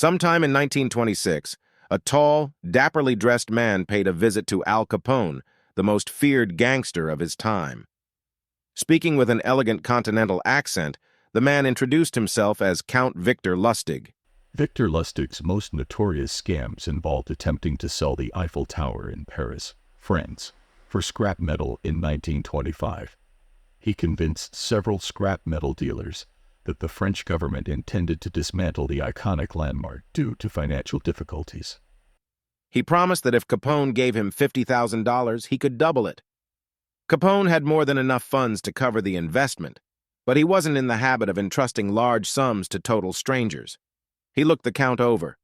Sometime in 1926, a tall, dapperly dressed man paid a visit to Al Capone, the most feared gangster of his time. Speaking with an elegant continental accent, the man introduced himself as Count Victor Lustig. Victor Lustig's most notorious scams involved attempting to sell the Eiffel Tower in Paris, France, for scrap metal in 1925. He convinced several scrap metal dealers that the French government intended to dismantle the iconic landmark due to financial difficulties. He promised that if Capone gave him $50,000, he could double it. Capone had more than enough funds to cover the investment, but he wasn't in the habit of entrusting large sums to total strangers. He looked the Count over.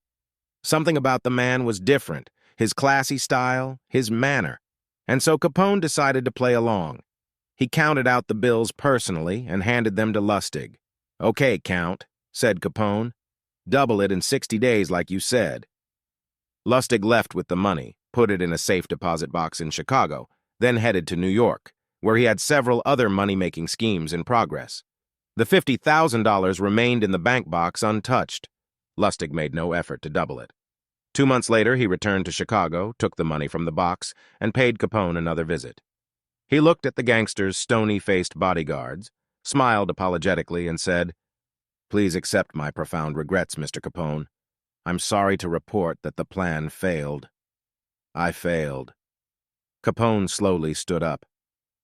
Something about the man was different, his classy style, his manner, and so Capone decided to play along. He counted out the bills personally and handed them to Lustig. "Okay, Count," said Capone. "Double it in 60 days like you said." Lustig left with the money, put it in a safe deposit box in Chicago, then headed to New York, where he had several other money-making schemes in progress. The $50,000 remained in the bank box untouched. Lustig made no effort to double it. 2 months later, he returned to Chicago, took the money from the box, and paid Capone another visit. He looked at the gangster's stony-faced bodyguards, smiled apologetically, and said, "Please accept my profound regrets, Mr. Capone. I'm sorry to report that the plan failed." "I failed." Capone slowly stood up.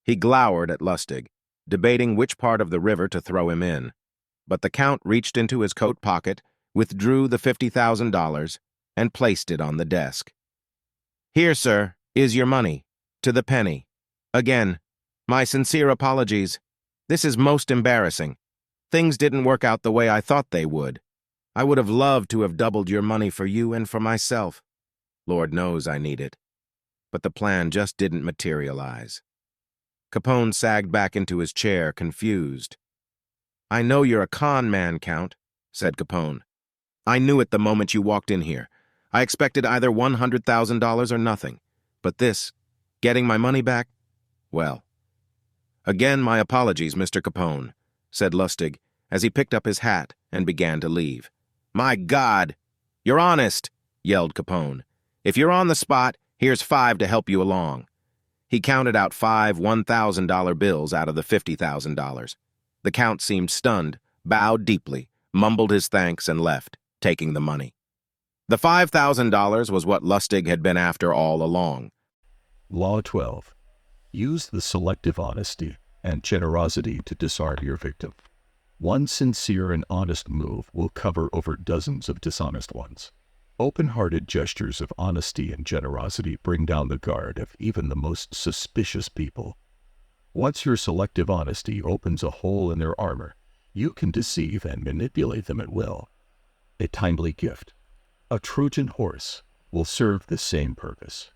He glowered at Lustig, debating which part of the river to throw him in. But the Count reached into his coat pocket, withdrew the $50,000, and placed it on the desk. "Here, sir, is your money, to the penny. Again, my sincere apologies. This is most embarrassing. Things didn't work out the way I thought they would. I would have loved to have doubled your money for you and for myself. Lord knows I need it. But the plan just didn't materialize." Capone sagged back into his chair, confused. "I know you're a con man, Count," said Capone. "I knew it the moment you walked in here. I expected either $100,000 or nothing. But this, getting my money back, well. Again, my apologies, Mr. Capone," said Lustig, as he picked up his hat and began to leave. "My God! You're honest!" yelled Capone. "If you're on the spot, here's 5 to help you along." He counted out 5 $1,000 bills out of the $50,000. The Count seemed stunned, bowed deeply, mumbled his thanks, and left, taking the money. The $5,000 was what Lustig had been after all along. Law 12. Use the selective honesty and generosity to disarm your victim. One sincere and honest move will cover over dozens of dishonest ones. Open-hearted gestures of honesty and generosity bring down the guard of even the most suspicious people. Once your selective honesty opens a hole in their armor, you can deceive and manipulate them at will. A timely gift, a Trojan horse, will serve the same purpose.